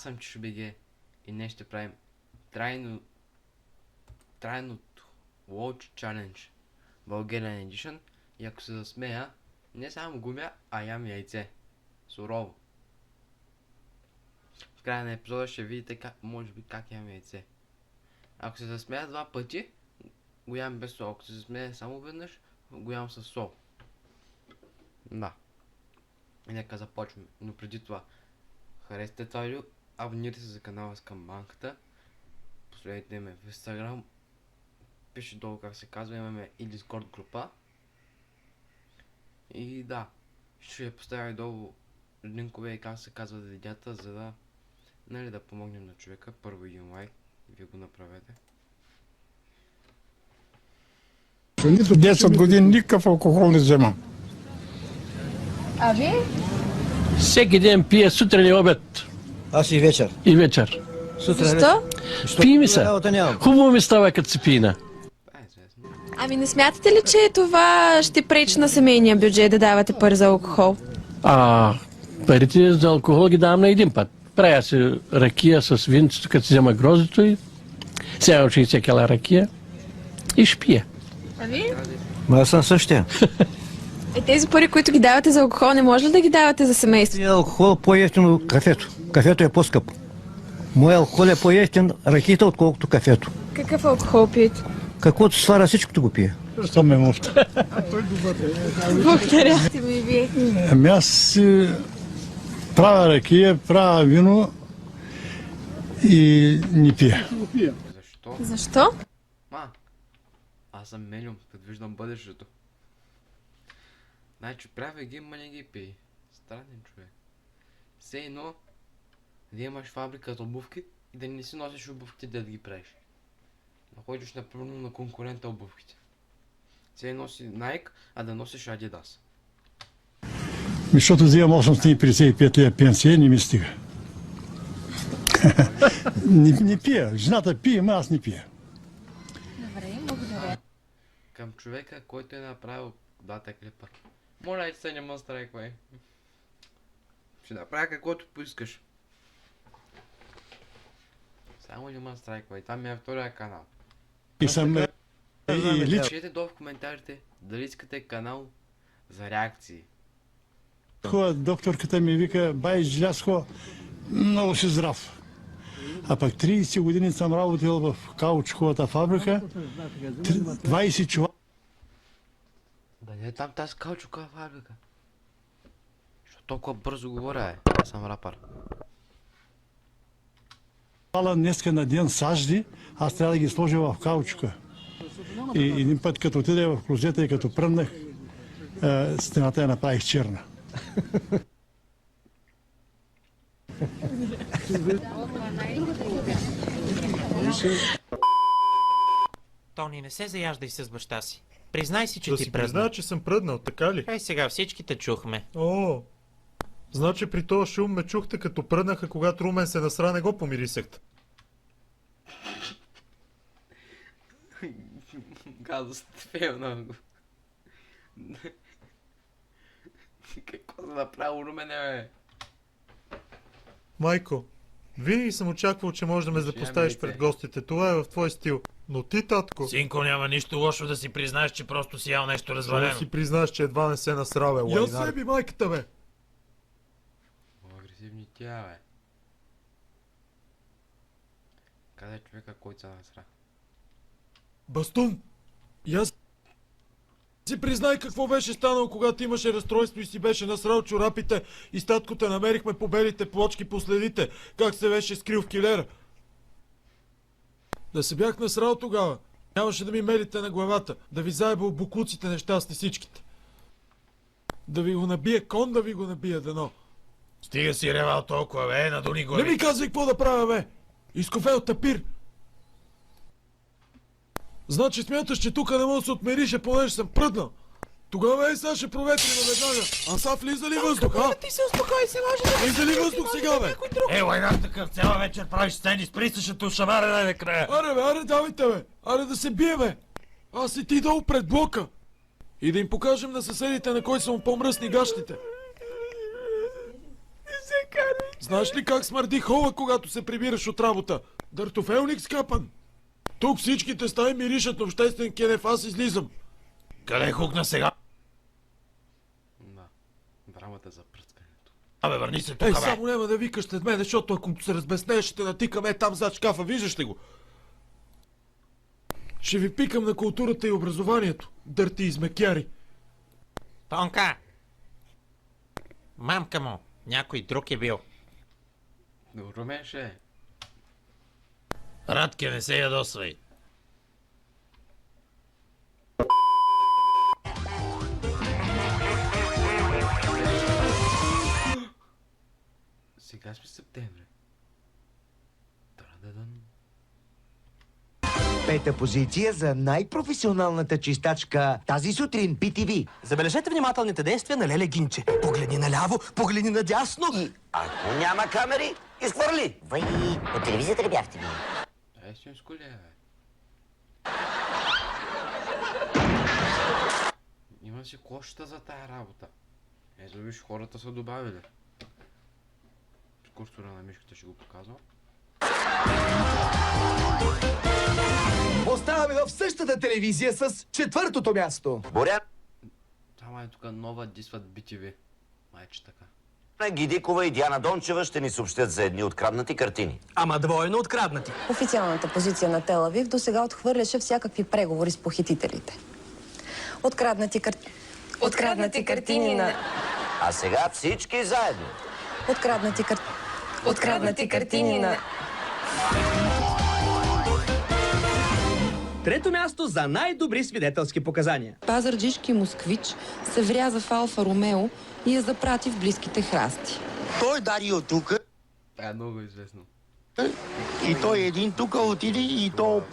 аз съм Чешбеге и днес ще правим трайно Watch Challenge Bulgarian Edition и ако се засмея, не само губя, а ям яйце. Сурово. В края на епизода ще видите може би как ям яйце. Ако се засмея 2 пъти, го ям без сол. Ако се засмея само веднъж, го ям с сол. Да. И нека започваме. Но преди това, харесайте това видео, абонирайте се за канала с камбанката, последвайте ме в Instagram, пише долу как се казва, имаме и Discord група. И да, ще поставя долу линкове и как се казват видеята, за да, да помогнем на човека. Първо един лайк и вие го направете. 10 години никакъв алкохол не вземам. А вие? Всеки ден пие сутрин и обед. Аз и вечер. И вечер. Защо? Пи ми се. Хубаво ми става като се пина. Ами не смятате ли, че това ще пречи на семейния бюджет да давате пари за алкохол? Парите за алкохол ги давам на един път. Правя се ракия с винцето, като си взема гроздето и 60 кила ракия и ще пия. А вие? Аз съм същия. Тези пари, които ги давате за алкохол, не може ли да ги давате за семейство? Алкохол е по-ефтино кафето. Кафето е по-скъпо. Моя алкохол е по-ефтин ракията, отколкото кафето. Какъв алкохол пиете? Каквото свара, всичкото го пие. Що ме муфта? Благодаря. Сте ми вие. Ами аз си правя ракия, правя вино и не пия. Защо? Защо? Аз съм Мелюм, предвиждам бъдещето. Значи правя ги, ма не ги пий. Странен човек. Все едно да имаш фабрика от обувки и да не си носиш обувките да ги правиш. Да ходиш например на конкурента обувките. Все едно си Nike, а да носиш Adidas. Защото взимам 855 лева пенсия, не ми стига. Не пия. Жената пие, но аз не пия. Добре, благодаря. Към човека, който е направил дата клипа. Моля и се, не ме страйквай. Ще направя каквото поискаш. Само не ме страйквай, там е втория канал. И съм лично. Пишете долу в коментарите дали искате канал за реакции. Докторката ми вика, бай Желязко, много си здрав. А пък 30 години съм работил в каучуковата фабрика, 20 човека. Да не е там тази каучукова фабрика. Що толкова бързо говоря, Аз съм рапър. Днеска на ден сажди, аз трябва да ги сложа в каучука. И един път като отиде в клозета и като пръмнах, стената я направих черна. Тони, не се заяждай с баща си. Признай си, че Да ти си пръдна. призная, че съм пръднал, така ли? Ей сега, всички те чухме. О, значи при този шум ме чухте като пръднаха, когато Румен се насра, не го помирисахте. Каза Стефел много. Какво да направи Румене, бе? Майко, винаги съм очаквал, че можеш да ме запоставиш пред гостите. Това е в твой стил. Но ти, татко, Синко, няма нищо лошо да си признаеш, че просто си ял нещо да развалено. си признаеш, че едва не се насра, бе, лайнар. Я себе майката, бе! Агресивни тя, бе. Къде е човека, който се насра? Бастун! И аз си признай какво беше станало, когато имаше разстройство и си беше насрал чорапите и с татко те намерихме по белите плочки по следите, как се беше скрил в килера. Да се бях насрал тогава, нямаше да ми мелите на главата, да ви заеба обукуците нещастни всичките. Да ви го набие кон, да ви го набие дано. Стига си ревал толкова, бе, надуни го. Не ми казвай какво да правя, бе! Изкофел тапир! Значи смяташ, че тука не мога да се отмерише, понеже съм пръднал. Тогава сега ще проветрим веднага. А са влиза ли въздух, а? Ти се успокой, се може да... Влиза ли въздух сега, бе? Лайнар, такъв цяла вечер правиш сцени с присъщото шамара най-накрая. Аре, бе, аре, давайте, бе! Аре да се бие, бе! Аз и ти долу пред блока! И да им покажем на съседите на кой са му по-мръсни гащите. Не се карай. Знаеш ли как смърди хола, когато се прибираш от работа? Дъртофелник скапан. Тук всичките стаи миришат на обществен кенеф, аз излизам. Къде хукна сега? Да. Брамата за пръскането. Абе, върни се тук, Ей, бе. само няма да викаш след мен, защото ако се разбеснееш, ще те натикаме там зад шкафа, виждаш ли го? Ще ви пикам на културата и образованието, дърти измекяри. Тонка! Мамка му, някой друг е бил. Румен ще е. Радке, не се ядосвай. Сега сме септември. Трададън. Пета позиция за най-професионалната чистачка тази сутрин BTV. Забележете внимателните действия на Леле Гинче. Погледни наляво, погледни надясно. И ако няма камери, изхвърли. Вай, от телевизията ли бяхте ви? Истинско ли е, бе? Има си кошта за тая работа. Ето виж, хората са добавили. Курсора на мишката ще го показвам. Оставаме в същата телевизия с четвъртото място. Боряна Там е тук нова дисват BTV. Майче така. Гидикова и Диана Дончева ще ни съобщят за едни откраднати картини. Ама двойно откраднати. Официалната позиция на Тел Авив досега отхвърляше всякакви преговори с похитителите. Откраднати картини на... А сега всички заедно. Откраднати картини на... Трето място за най-добри свидетелски показания. Пазарджишки москвич се вряза в Алфа Ромео и я запрати в близките храсти. Той Дарио тук Това е много известно. и той един тук отиде и то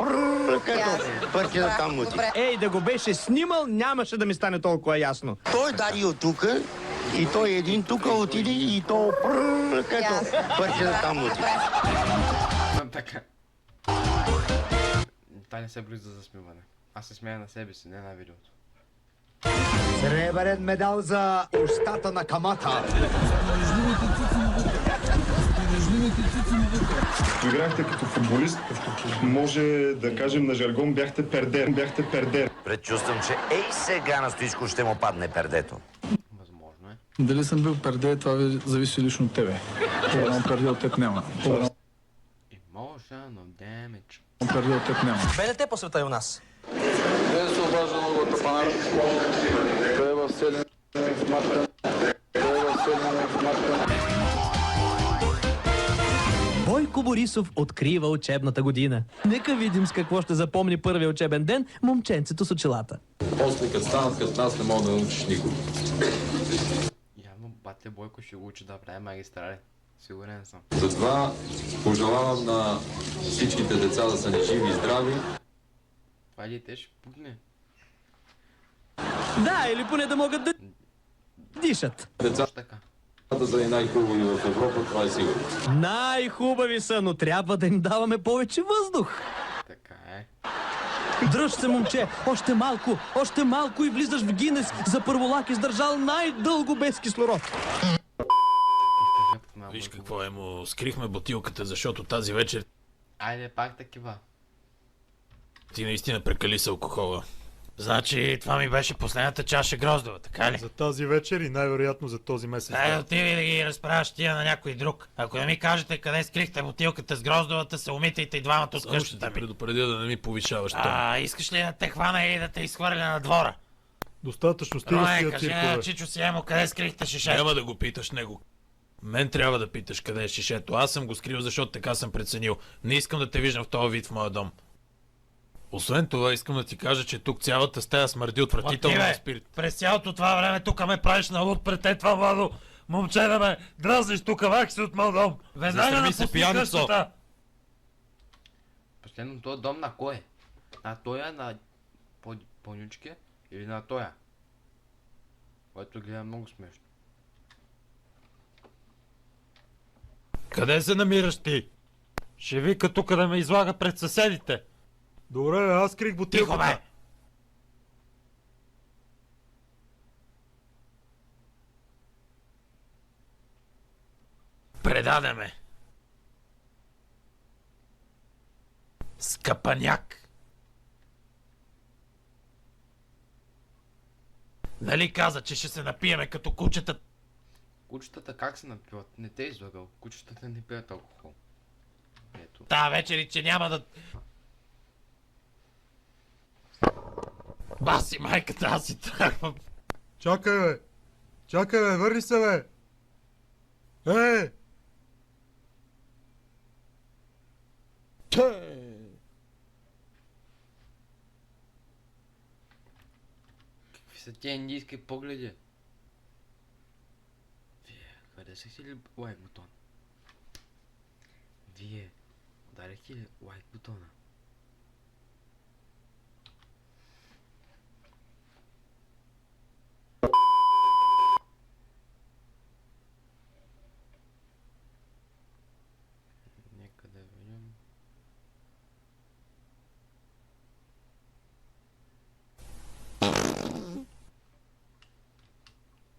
като пъркина там отиде. Ей, да го беше снимал, нямаше да ми стане толкова ясно. Той Дарио тук и той един тук отиде и то като пъркина там отиде. Така. Та не се брои за засмиване. Аз се смея на себе си, не на видеото. Сребърен медал за устата на камата. Играхте като футболист, може да кажем на жаргон бяхте пердер. Предчувствам, че ей сега на Стоичко ще му падне пердето. Възможно е. Дали съм бил перде, това зависи лично от тебе. По-голям перде от теб няма. Emotional damage. Перде от теб няма. БНТ по света и у нас. Къде се обажда много тъпанар? Къде в седен марка? Бойко Борисов открива учебната година. Нека видим с какво ще запомни първия учебен ден момченцето с очилата. После като станат като нас не мога да научиш никого. Явно батя Бойко ще го учи да прави магистрали. Сигурен съм. Затова пожелавам на всичките деца да са ни живи и здрави. Това дете ще пукне. Да, или поне да могат да дишат. Точно така. Децата са и най-хубави в Европа, това е сигурно. Най-хубави са, но трябва да им даваме повече въздух. Така е. Дръж се, момче, още малко и влизаш в Гинес за първолак издържал най-дълго без кислород. Виж какво е му, скрихме бутилката, защото тази вечер Айде пак такива. ти наистина прекали с алкохола. Значи, това ми беше последната чаша гроздова, така ли? За тази вечер и най-вероятно за този месец. Дай отиди да ги разправяш тия на някой друг. Ако не ми кажете къде скрихте бутилката с гроздовата, се умитайте и двамата от къщата ми. предупредя да не ми повишаваш Искаш ли да те хвана и да те изхвърля на двора? Достатъчно стига Роне, с тия кажи на циркове. Чичо Сиемо, къде скрихте шишето? Няма да го питаш него. Мен трябва да питаш къде е шишето. Аз съм го скрил, защото така съм преценил. Не искам да те виждам в този вид в моя дом. Освен това, искам да ти кажа, че тук цялата стая смърди отвратително на спирт. През цялото това време тук ме правиш на луд пред това младо момче да ме дразниш тук, вакси от моя дом. Веднага Застреми напусни се, пияницо. къщата. Последно този дом на кой е? На тоя, на понючки или на тоя? Който гледа много смешно. Къде се намираш ти? Ще вика тук да ме излага пред съседите. Добре, аз скрих Тихо, бутилката. бе! Предадеме. Скъпаняк. Нали каза, че ще се напиеме като кучета? Кучетата как се напиват? Не те излагал. Кучетата не пият алкохол. Ето. Та вечер и че няма да... Баси майката, аз си тръгвам. Чакай, бе! Чакай, бе! Върни се, бе! Какви са тия индийски погледи? Вие, къде са си ли лайк бутон? Вие, ударихте ли лайк бутона? Нека да видим.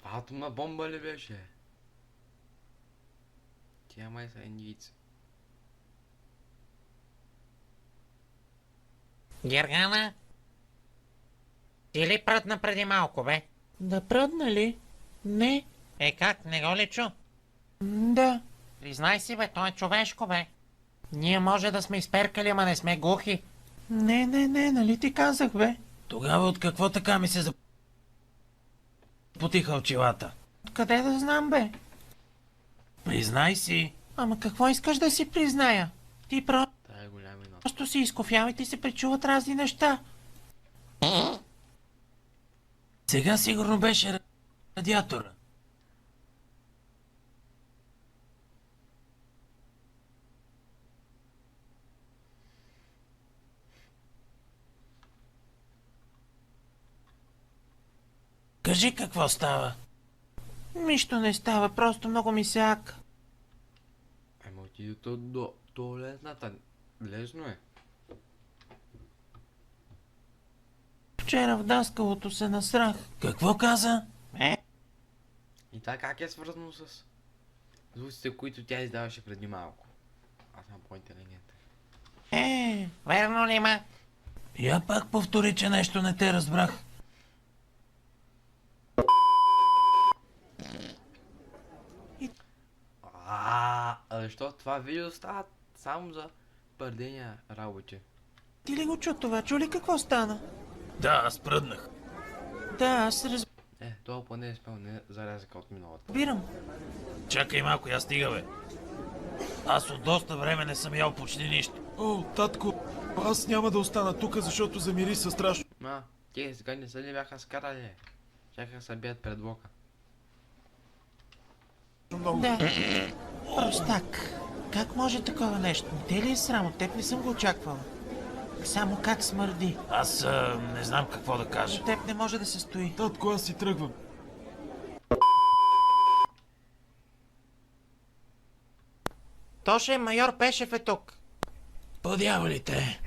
Атомна бомба ли беше? Тя май са индийци. Гергана? Ти ли пръдна преди малко, бе? Да пръдна ли? Не. Е как, не го ли чу? Да. Признай си, бе, то е човешко, бе. Ние може да сме изперкали, ама не сме глухи. Не, нали ти казах, бе? Тогава от какво така ми се запотиха очилата? Откъде да знам, бе? Признай си. Ама какво искаш да си призная? Ти Тая е голяма ино. просто си изкофял и ти се причуват разни неща. Сега сигурно беше радиатора. Кажи какво става. Нищо не става, просто много ми се ака. Ама отиде до туалетната. Лесно е. Вчера в даскалото се насрах. Какво каза? И това как е свързано с звуците, които тя издаваше преди малко? Аз съм по-интелигентен. Верно ли ма? Я пак повтори, че нещо не те разбрах. Защо това видео става само за пърдения работи? Ти ли го чу това? Чу ли какво стана? Да, аз пръднах. Да, аз Това поне е спел не за разлика от миналата. разбирам. Чакай малко, я стига, бе. Аз от доста време не съм ял почти нищо. О, татко, аз няма да остана тук, защото замириса страшно. Те сега не са ли бяха скарали? Чакаха се бият пред блока. Да. Простак. Как може такова нещо? Те ли е срам? От теб не съм го очаквала. Само как смърди. Аз не знам какво да кажа. От теб не може да се стои. Татко, аз си тръгвам. Тоше, майор Пешев е тук. По дяволите.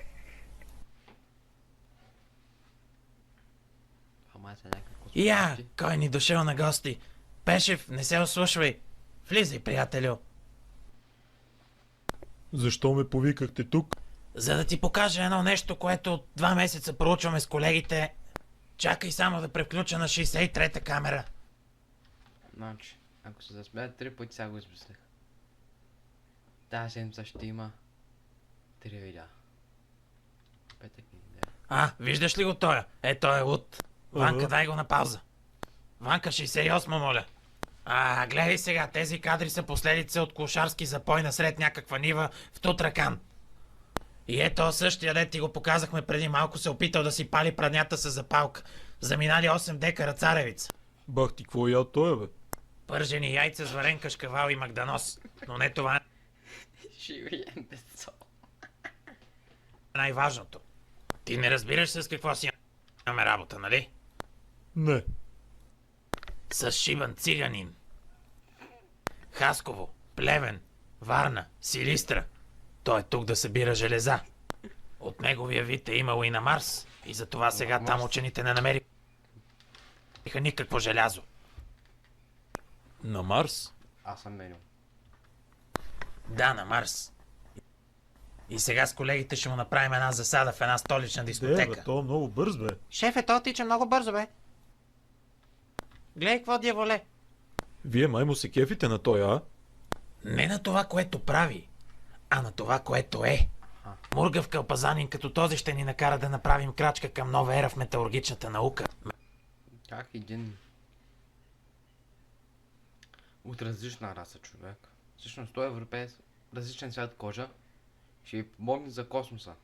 Я, кой ни дошъл на гости? Пешев, не се ослушвай. Влизай, приятелю. Защо ме повикахте тук? За да ти покажа едно нещо, което от 2 месеца проучваме с колегите. Чакай само да превключа на 63-та камера. Значи, ако се засмеят 3 пъти, сега го измислих. Тази седмица ще има 3 видеа. Петък и неделя. Виждаш ли го тоя? Той е луд. Ванка, дай го на пауза. Ванка, 68, моля. Гледай сега, тези кадри са последица от клошарски запой насред някаква нива в Тутракан. И ето същия дет ти го показахме преди малко, се опитал да си пали праднята с запалка. Заминали 8 декара царевица. Бах ти, какво я той, бе? Пържени яйца с варен кашкавал и магданоз. Но не това Живиен без сол. най-важното. Ти не разбираш с какво си имаме работа, нали? Не. С шибан циганин. Хасково, Плевен, Варна, Силистра. Той е тук да събира железа. От неговия вид е имало и на Марс. И затова сега там учените не намериха никакво желязо. На Марс? Аз съм менил. Да, на Марс. И сега с колегите ще му направим една засада в една столична дискотека. То е много бърз, бе. Шефе, то тича много бързо, бе. Гледай какво дяволе. Вие май му се кефите на той, а? Не на това, което прави, а на това, което е. Мургав кълпазанин като този ще ни накара да направим крачка към нова ера в металургичната наука. Как един от различна раса човек, всъщност той е европеец, различен цвят кожа, ще ви помогне за космоса.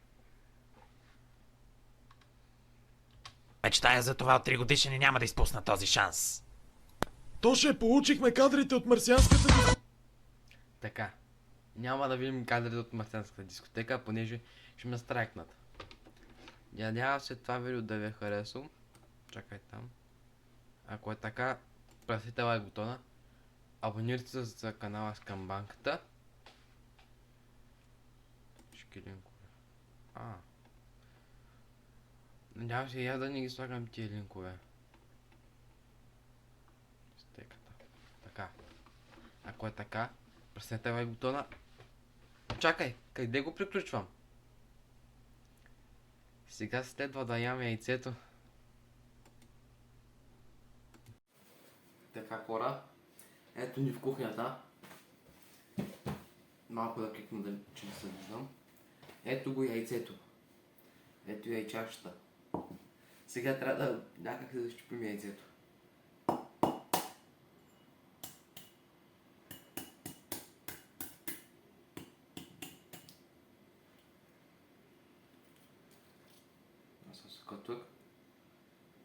Мечтая за това от 3 годишни и няма да изпусна този шанс. То ще получихме кадрите от марсианската... Така, няма да видим кадрите от марсианската дискотека, понеже ще ме страйкнат. Надявам се това видео да ви е харесало. Чакай там. Ако е така, пресете лайк бутона. Абонирайте се за канала с камбанката. Линкове. Надявам се и аз да не ги слагам тия линкове. Стеката. Така. Ако е така, преснете лайк бутона. Чакай, къде го приключвам? Сега следва да ям яйцето. Така, хора. Ето ни в кухнята. Малко да кликна да че не се виждам. Ето го яйцето. Ето яйчашата. Сега трябва да някак да щупим яйцето. Аз съм се тук.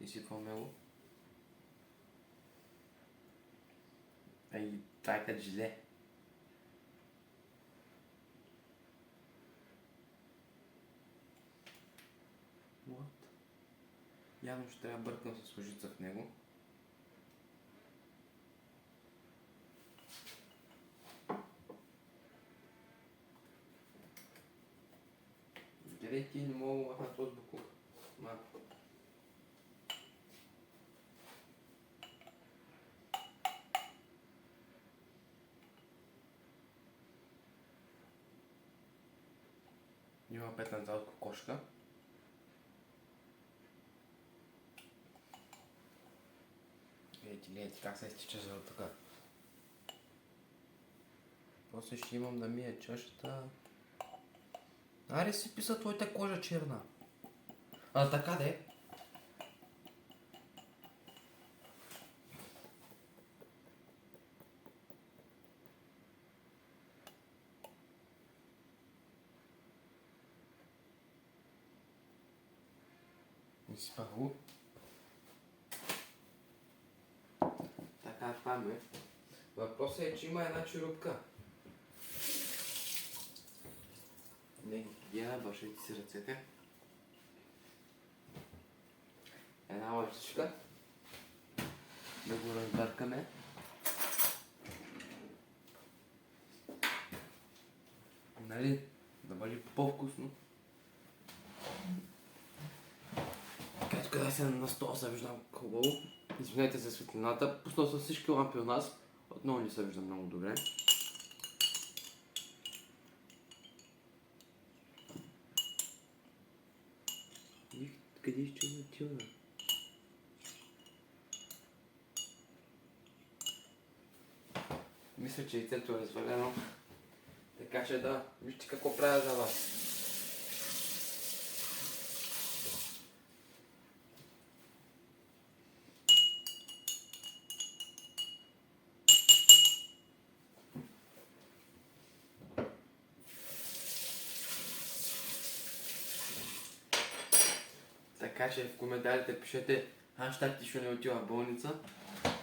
Изсипваме го. Ай, това е като желе. Явно ще трябва да бъркам с лъжица в него. Гледай, ти не мога да махна този буклук. Малко. Има 5 назад от кокошка. Гледайте как се изтича за така. После ще имам да мия чашата. Аре си писа твоята кожа черна. А така де. Изсипах го. Така, това е. Въпросът е, че има една черупка. Не, я башайте си ръцете. Една лъжичка. Да го разбъркаме. Нали? Да бъде по-вкусно. Ето къде се на стола се виждам хубаво. Извинете за светлината. Пуснал съм всички лампи у нас. Отново не се вижда много добре. Къде изчезна тилна? Мисля, че яйцето е развалено. Така че да, вижте какво правя за вас. Така че в коментарите пишете хаштаг Тишо не отива в болница.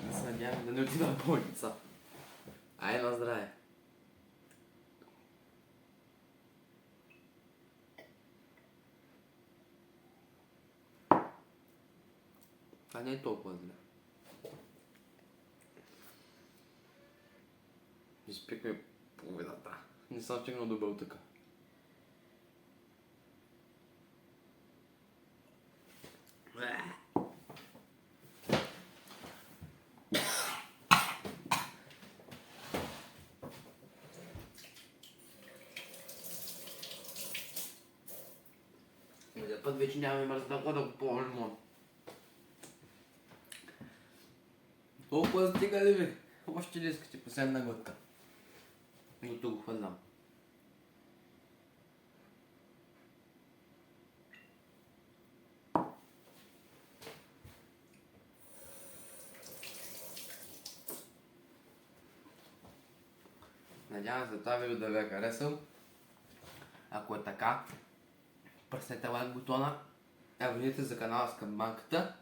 Да се надяваме да не отида в болница. Ай на здраве! Това не е толкова зле. Изпихме половината. Не съм стигнал до бълтъка. След път вече нямаме мръсна да купувам лимон. Толкова стига ли ви? Още ли искате последна глътка? И от тук го хвърлям. Надявам се това видео да ви е харесал. Ако е така, пръснете лайк бутона, абонирайте за канала с камбанката.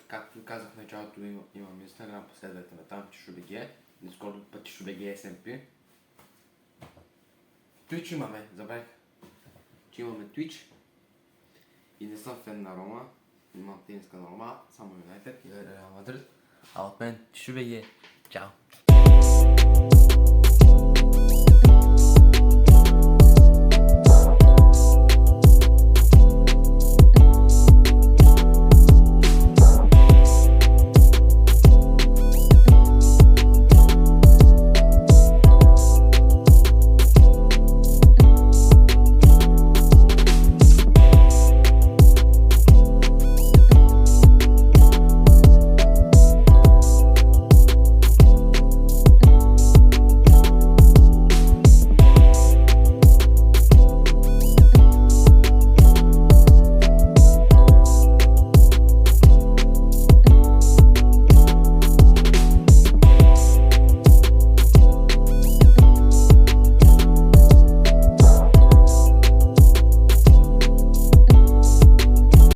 Както казах в началото, имам Instagram, последвайте ме там, PatishoBG, Discord от PatishoBG SMP. Twitch имаме, забравих, че имаме Twitch. И не съм фен на Рома, имам тениска на Рома, само United и Реал Мадрид. А от мен PatishoBG, чао!